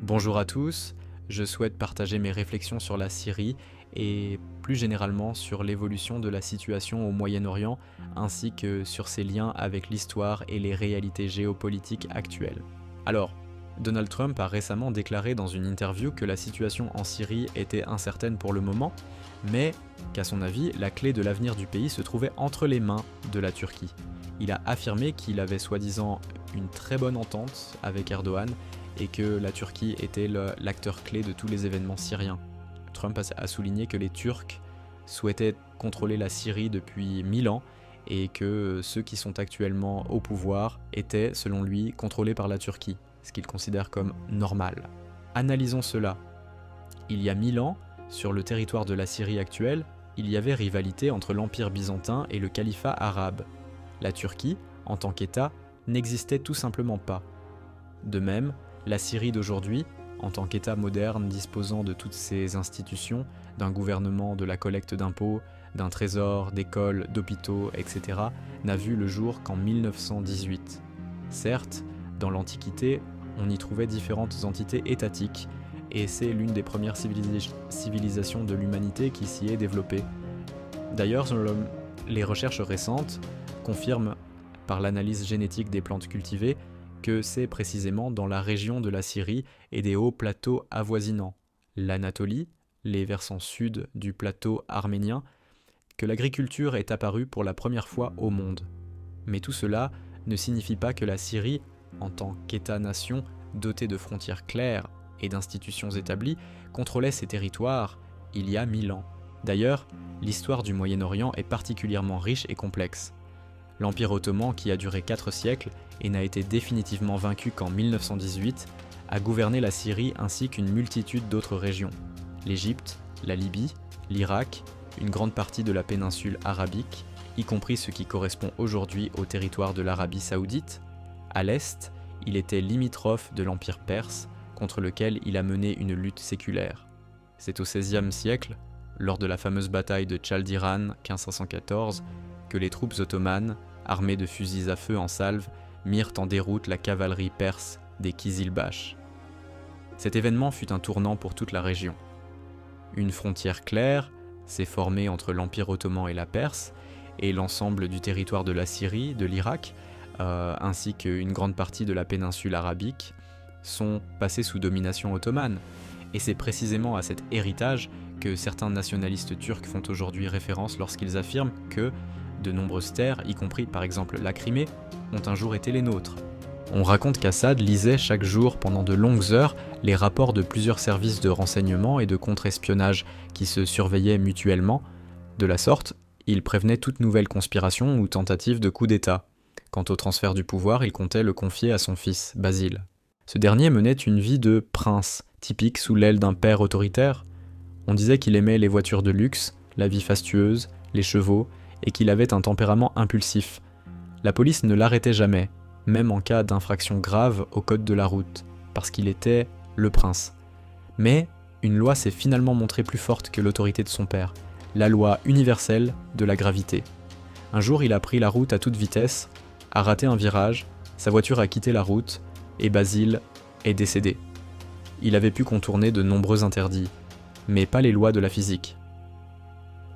Bonjour à tous, je souhaite partager mes réflexions sur la Syrie et plus généralement sur l'évolution de la situation au Moyen-Orient ainsi que sur ses liens avec l'histoire et les réalités géopolitiques actuelles. Alors, Donald Trump a récemment déclaré dans une interview que la situation en Syrie était incertaine pour le moment, mais qu'à son avis, la clé de l'avenir du pays se trouvait entre les mains de la Turquie. Il a affirmé qu'il avait soi-disant une très bonne entente avec Erdogan et que la Turquie était l'acteur clé de tous les événements syriens. Trump a souligné que les Turcs souhaitaient contrôler la Syrie depuis 1000 ans et que ceux qui sont actuellement au pouvoir étaient, selon lui, contrôlés par la Turquie, ce qu'il considère comme normal. Analysons cela. Il y a 1000 ans, sur le territoire de la Syrie actuelle, il y avait rivalité entre l'Empire byzantin et le califat arabe. La Turquie, en tant qu'État, n'existait tout simplement pas. De même, la Syrie d'aujourd'hui, en tant qu'État moderne disposant de toutes ses institutions, d'un gouvernement, de la collecte d'impôts, d'un trésor, d'écoles, d'hôpitaux, etc., n'a vu le jour qu'en 1918. Certes, dans l'Antiquité, on y trouvait différentes entités étatiques, et c'est l'une des premières civilisations de l'humanité qui s'y est développée. D'ailleurs, les recherches récentes confirment, par l'analyse génétique des plantes cultivées, que c'est précisément dans la région de la Syrie et des hauts plateaux avoisinants, l'Anatolie, les versants sud du plateau arménien, que l'agriculture est apparue pour la première fois au monde. Mais tout cela ne signifie pas que la Syrie, en tant qu'État-nation doté de frontières claires et d'institutions établies, contrôlait ses territoires il y a 1000 ans. D'ailleurs, l'histoire du Moyen-Orient est particulièrement riche et complexe. L'Empire ottoman, qui a duré 4 siècles et n'a été définitivement vaincu qu'en 1918, a gouverné la Syrie ainsi qu'une multitude d'autres régions. L'Égypte, la Libye, l'Irak, une grande partie de la péninsule arabique, y compris ce qui correspond aujourd'hui au territoire de l'Arabie saoudite. À l'est, il était limitrophe de l'Empire perse, contre lequel il a mené une lutte séculaire. C'est au XVIe siècle, lors de la fameuse bataille de Chaldiran 1514, que les troupes ottomanes, armées de fusils à feu en salve, mirent en déroute la cavalerie perse des Kizilbash. Cet événement fut un tournant pour toute la région. Une frontière claire s'est formée entre l'Empire ottoman et la Perse, et l'ensemble du territoire de la Syrie, de l'Irak, ainsi qu'une grande partie de la péninsule arabique, sont passés sous domination ottomane. Et c'est précisément à cet héritage que certains nationalistes turcs font aujourd'hui référence lorsqu'ils affirment que de nombreuses terres, y compris par exemple la Crimée, ont un jour été les nôtres. On raconte qu'Assad lisait chaque jour pendant de longues heures les rapports de plusieurs services de renseignement et de contre-espionnage qui se surveillaient mutuellement. De la sorte, il prévenait toute nouvelle conspiration ou tentative de coup d'État. Quant au transfert du pouvoir, il comptait le confier à son fils, Basile. Ce dernier menait une vie de prince, typique sous l'aile d'un père autoritaire. On disait qu'il aimait les voitures de luxe, la vie fastueuse, les chevaux, et qu'il avait un tempérament impulsif. La police ne l'arrêtait jamais, même en cas d'infraction grave au code de la route, parce qu'il était le prince. Mais une loi s'est finalement montrée plus forte que l'autorité de son père, la loi universelle de la gravité. Un jour, il a pris la route à toute vitesse, a raté un virage, sa voiture a quitté la route, et Basile est décédé. Il avait pu contourner de nombreux interdits, mais pas les lois de la physique.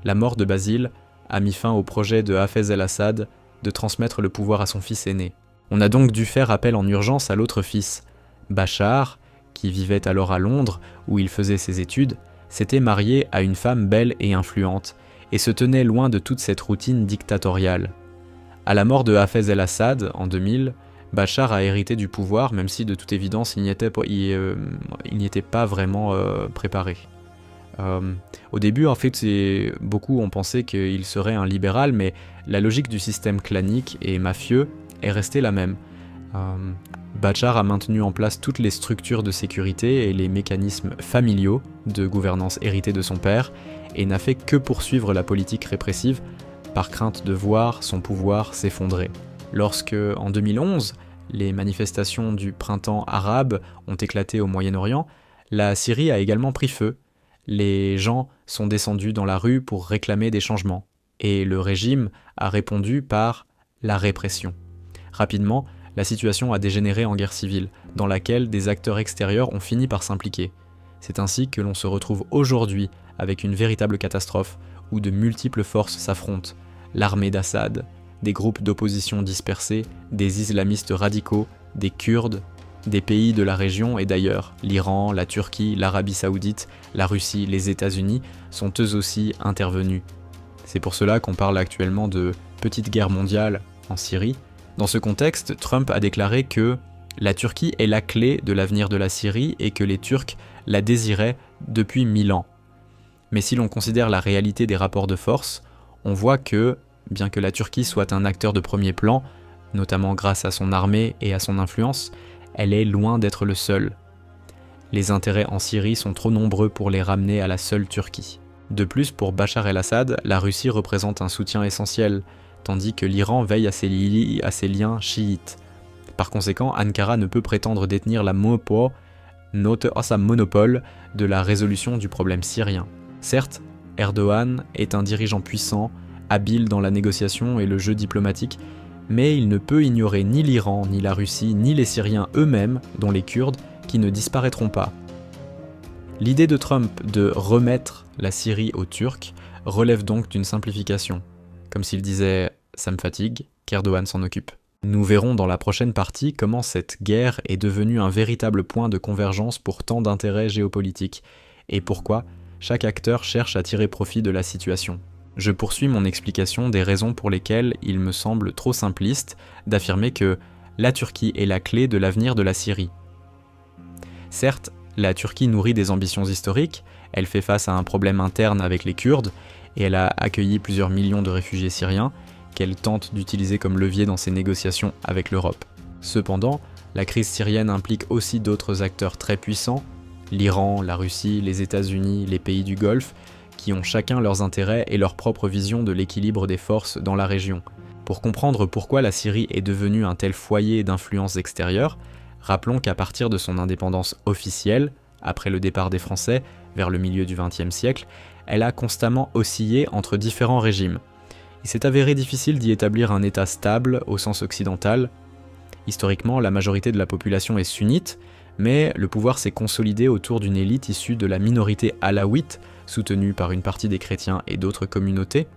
La mort de Basile a mis fin au projet de Hafez el-Assad de transmettre le pouvoir à son fils aîné. On a donc dû faire appel en urgence à l'autre fils. Bachar, qui vivait alors à Londres, où il faisait ses études, s'était marié à une femme belle et influente, et se tenait loin de toute cette routine dictatoriale. À la mort de Hafez el-Assad, en 2000, Bachar a hérité du pouvoir, même si de toute évidence il n'y était pas vraiment préparé. Au début, en fait, beaucoup ont pensé qu'il serait un libéral, mais la logique du système clanique et mafieux est restée la même. Bachar a maintenu en place toutes les structures de sécurité et les mécanismes familiaux de gouvernance hérités de son père, et n'a fait que poursuivre la politique répressive par crainte de voir son pouvoir s'effondrer. Lorsque, en 2011, les manifestations du printemps arabe ont éclaté au Moyen-Orient, la Syrie a également pris feu. Les gens sont descendus dans la rue pour réclamer des changements, et le régime a répondu par la répression. Rapidement, la situation a dégénéré en guerre civile, dans laquelle des acteurs extérieurs ont fini par s'impliquer. C'est ainsi que l'on se retrouve aujourd'hui avec une véritable catastrophe où de multiples forces s'affrontent. L'armée d'Assad, des groupes d'opposition dispersés, des islamistes radicaux, des Kurdes, des pays de la région et d'ailleurs, l'Iran, la Turquie, l'Arabie Saoudite, la Russie, les États-Unis sont eux aussi intervenus. C'est pour cela qu'on parle actuellement de petite guerre mondiale en Syrie. Dans ce contexte, Trump a déclaré que la Turquie est la clé de l'avenir de la Syrie et que les Turcs la désiraient depuis 1000 ans. Mais si l'on considère la réalité des rapports de force, on voit que, bien que la Turquie soit un acteur de premier plan, notamment grâce à son armée et à son influence, elle est loin d'être le seul. Les intérêts en Syrie sont trop nombreux pour les ramener à la seule Turquie. De plus, pour Bachar el-Assad, la Russie représente un soutien essentiel, tandis que l'Iran veille à ses liens chiites. Par conséquent, Ankara ne peut prétendre détenir la monopole de la résolution du problème syrien. Certes, Erdogan est un dirigeant puissant, habile dans la négociation et le jeu diplomatique, mais il ne peut ignorer ni l'Iran, ni la Russie, ni les Syriens eux-mêmes, dont les Kurdes, qui ne disparaîtront pas. L'idée de Trump de remettre la Syrie aux Turcs relève donc d'une simplification, comme s'il disait « ça me fatigue, qu'Erdogan s'en occupe ». Nous verrons dans la prochaine partie comment cette guerre est devenue un véritable point de convergence pour tant d'intérêts géopolitiques, et pourquoi chaque acteur cherche à tirer profit de la situation. Je poursuis mon explication des raisons pour lesquelles il me semble trop simpliste d'affirmer que la Turquie est la clé de l'avenir de la Syrie. Certes, la Turquie nourrit des ambitions historiques, elle fait face à un problème interne avec les Kurdes, et elle a accueilli plusieurs millions de réfugiés syriens qu'elle tente d'utiliser comme levier dans ses négociations avec l'Europe. Cependant, la crise syrienne implique aussi d'autres acteurs très puissants, l'Iran, la Russie, les États-Unis, les pays du Golfe, qui ont chacun leurs intérêts et leur propre vision de l'équilibre des forces dans la région. Pour comprendre pourquoi la Syrie est devenue un tel foyer d'influence extérieure, rappelons qu'à partir de son indépendance officielle, après le départ des Français, vers le milieu du XXe siècle, elle a constamment oscillé entre différents régimes. Il s'est avéré difficile d'y établir un État stable au sens occidental. Historiquement, la majorité de la population est sunnite, mais le pouvoir s'est consolidé autour d'une élite issue de la minorité alaouite, soutenue par une partie des chrétiens et d'autres communautés.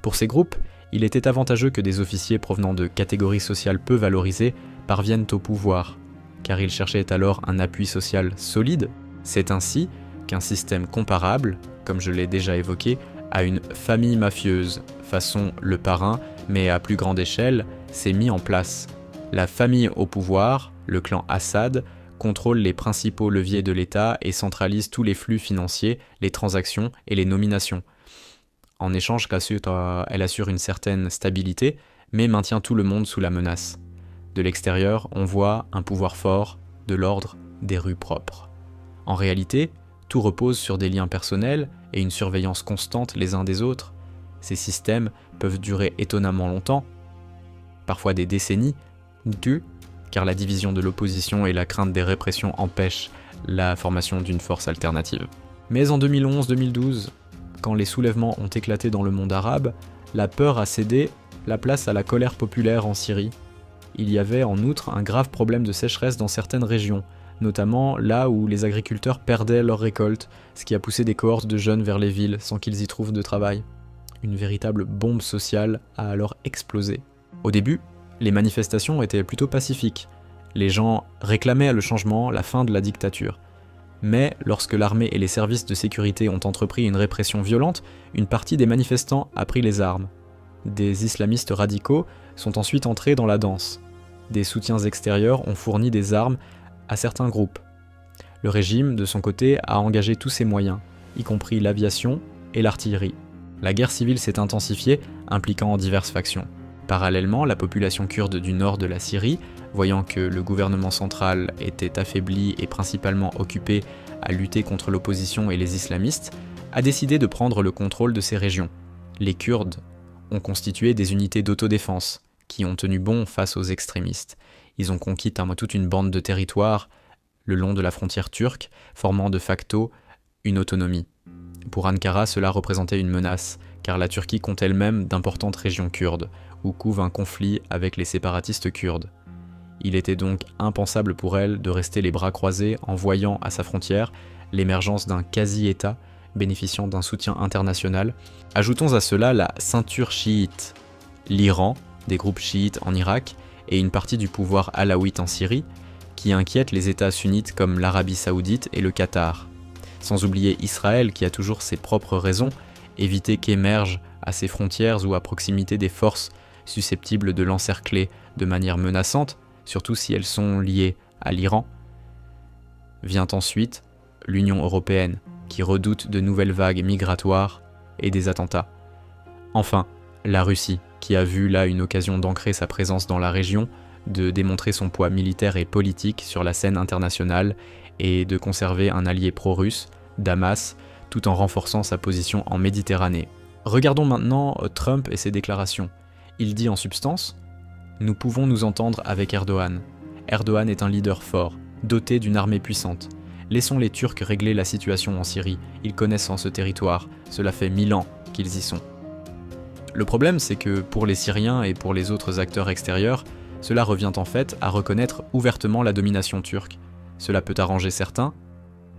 Pour ces groupes, il était avantageux que des officiers provenant de catégories sociales peu valorisées parviennent au pouvoir, car ils cherchaient alors un appui social solide. C'est ainsi qu'un système comparable, comme je l'ai déjà évoqué, à une famille mafieuse, façon le parrain, mais à plus grande échelle, s'est mis en place. La famille au pouvoir, le clan Assad, contrôle les principaux leviers de l'État et centralise tous les flux financiers, les transactions et les nominations. En échange, elle assure une certaine stabilité, mais maintient tout le monde sous la menace. De l'extérieur, on voit un pouvoir fort, de l'ordre, des rues propres. En réalité, tout repose sur des liens personnels et une surveillance constante les uns des autres. Ces systèmes peuvent durer étonnamment longtemps, parfois des décennies, car la division de l'opposition et la crainte des répressions empêchent la formation d'une force alternative. Mais en 2011-2012, quand les soulèvements ont éclaté dans le monde arabe, la peur a cédé la place à la colère populaire en Syrie. Il y avait en outre un grave problème de sécheresse dans certaines régions, notamment là où les agriculteurs perdaient leurs récoltes, ce qui a poussé des cohortes de jeunes vers les villes sans qu'ils y trouvent de travail. Une véritable bombe sociale a alors explosé. Au début, les manifestations étaient plutôt pacifiques. Les gens réclamaient le changement, la fin de la dictature. Mais lorsque l'armée et les services de sécurité ont entrepris une répression violente, une partie des manifestants a pris les armes. Des islamistes radicaux sont ensuite entrés dans la danse. Des soutiens extérieurs ont fourni des armes à certains groupes. Le régime, de son côté, a engagé tous ses moyens, y compris l'aviation et l'artillerie. La guerre civile s'est intensifiée, impliquant diverses factions. Parallèlement, la population kurde du nord de la Syrie, voyant que le gouvernement central était affaibli et principalement occupé à lutter contre l'opposition et les islamistes, a décidé de prendre le contrôle de ces régions. Les Kurdes ont constitué des unités d'autodéfense, qui ont tenu bon face aux extrémistes. Ils ont conquis toute une bande de territoire le long de la frontière turque, formant de facto une autonomie. Pour Ankara, cela représentait une menace, car la Turquie compte elle-même d'importantes régions kurdes, où couve un conflit avec les séparatistes kurdes. Il était donc impensable pour elle de rester les bras croisés en voyant à sa frontière l'émergence d'un quasi-État bénéficiant d'un soutien international. Ajoutons à cela la ceinture chiite, l'Iran, des groupes chiites en Irak et une partie du pouvoir alawite en Syrie, qui inquiètent les États sunnites comme l'Arabie Saoudite et le Qatar. Sans oublier Israël qui a toujours ses propres raisons, éviter qu'émergent à ses frontières ou à proximité des forces susceptibles de l'encercler de manière menaçante, surtout si elles sont liées à l'Iran. Vient ensuite l'Union européenne, qui redoute de nouvelles vagues migratoires et des attentats. Enfin, la Russie, qui a vu là une occasion d'ancrer sa présence dans la région, de démontrer son poids militaire et politique sur la scène internationale et de conserver un allié pro-russe, Damas, tout en renforçant sa position en Méditerranée. Regardons maintenant Trump et ses déclarations. Il dit en substance « Nous pouvons nous entendre avec Erdogan. Erdogan est un leader fort, doté d'une armée puissante. Laissons les Turcs régler la situation en Syrie, ils connaissent ce territoire, cela fait 1000 ans qu'ils y sont. » Le problème, c'est que pour les Syriens et pour les autres acteurs extérieurs, cela revient en fait à reconnaître ouvertement la domination turque. Cela peut arranger certains,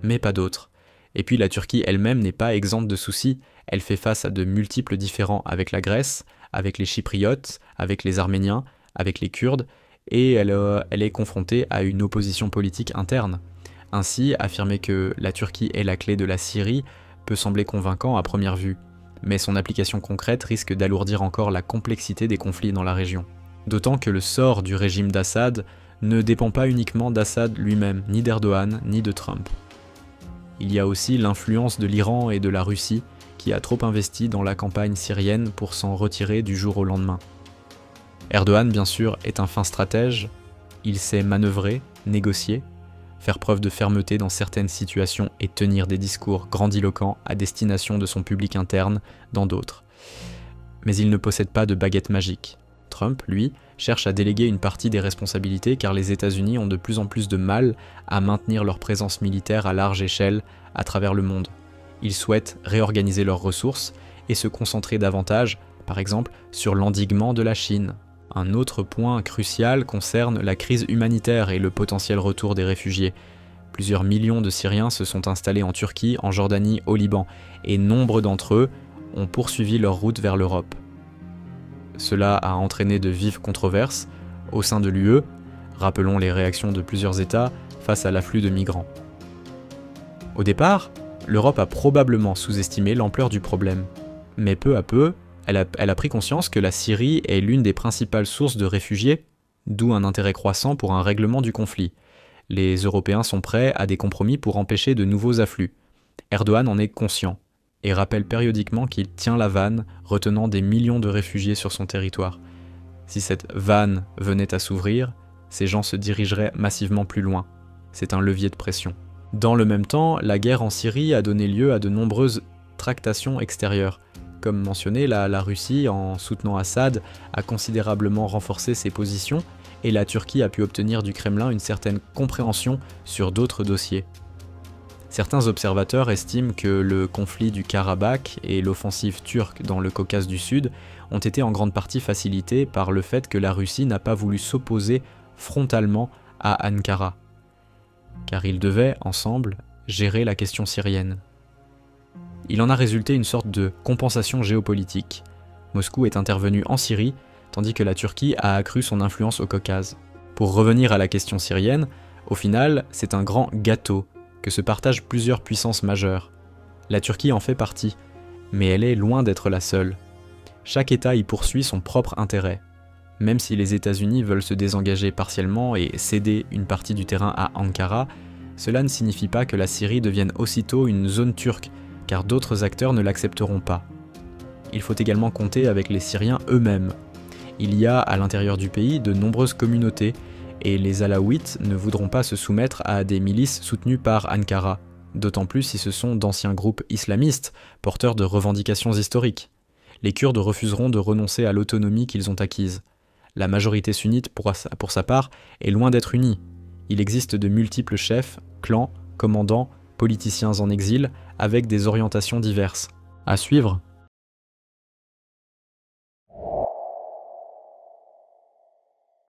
mais pas d'autres. Et puis la Turquie elle-même n'est pas exempte de soucis, elle fait face à de multiples différends avec la Grèce, avec les Chypriotes, avec les Arméniens, avec les Kurdes, et elle est confrontée à une opposition politique interne. Ainsi, affirmer que la Turquie est la clé de la Syrie peut sembler convaincant à première vue, mais son application concrète risque d'alourdir encore la complexité des conflits dans la région. D'autant que le sort du régime d'Assad ne dépend pas uniquement d'Assad lui-même, ni d'Erdogan, ni de Trump. Il y a aussi l'influence de l'Iran et de la Russie qui a trop investi dans la campagne syrienne pour s'en retirer du jour au lendemain. Erdogan, bien sûr, est un fin stratège, il sait manœuvrer, négocier, faire preuve de fermeté dans certaines situations et tenir des discours grandiloquents à destination de son public interne dans d'autres. Mais il ne possède pas de baguette magique. Trump, lui, cherche à déléguer une partie des responsabilités car les États-Unis ont de plus en plus de mal à maintenir leur présence militaire à large échelle à travers le monde. Ils souhaitent réorganiser leurs ressources et se concentrer davantage, par exemple, sur l'endiguement de la Chine. Un autre point crucial concerne la crise humanitaire et le potentiel retour des réfugiés. Plusieurs millions de Syriens se sont installés en Turquie, en Jordanie, au Liban, et nombre d'entre eux ont poursuivi leur route vers l'Europe. Cela a entraîné de vives controverses au sein de l'UE, rappelons les réactions de plusieurs États face à l'afflux de migrants. Au départ, l'Europe a probablement sous-estimé l'ampleur du problème, mais peu à peu, elle a pris conscience que la Syrie est l'une des principales sources de réfugiés, d'où un intérêt croissant pour un règlement du conflit. Les Européens sont prêts à des compromis pour empêcher de nouveaux afflux. Erdogan en est conscient et rappelle périodiquement qu'il tient la vanne, retenant des millions de réfugiés sur son territoire. Si cette vanne venait à s'ouvrir, ces gens se dirigeraient massivement plus loin. C'est un levier de pression. Dans le même temps, la guerre en Syrie a donné lieu à de nombreuses tractations extérieures. Comme mentionné, la Russie, en soutenant Assad, a considérablement renforcé ses positions et la Turquie a pu obtenir du Kremlin une certaine compréhension sur d'autres dossiers. Certains observateurs estiment que le conflit du Karabakh et l'offensive turque dans le Caucase du Sud ont été en grande partie facilités par le fait que la Russie n'a pas voulu s'opposer frontalement à Ankara, car ils devaient, ensemble, gérer la question syrienne. Il en a résulté une sorte de compensation géopolitique. Moscou est intervenu en Syrie, tandis que la Turquie a accru son influence au Caucase. Pour revenir à la question syrienne, au final, c'est un grand gâteau que se partagent plusieurs puissances majeures. La Turquie en fait partie, mais elle est loin d'être la seule. Chaque État y poursuit son propre intérêt. Même si les États-Unis veulent se désengager partiellement et céder une partie du terrain à Ankara, cela ne signifie pas que la Syrie devienne aussitôt une zone turque, car d'autres acteurs ne l'accepteront pas. Il faut également compter avec les Syriens eux-mêmes. Il y a à l'intérieur du pays de nombreuses communautés, et les Alaouites ne voudront pas se soumettre à des milices soutenues par Ankara, d'autant plus si ce sont d'anciens groupes islamistes, porteurs de revendications historiques. Les Kurdes refuseront de renoncer à l'autonomie qu'ils ont acquise. La majorité sunnite, pour sa part, est loin d'être unie. Il existe de multiples chefs, clans, commandants, politiciens en exil, avec des orientations diverses. À suivre,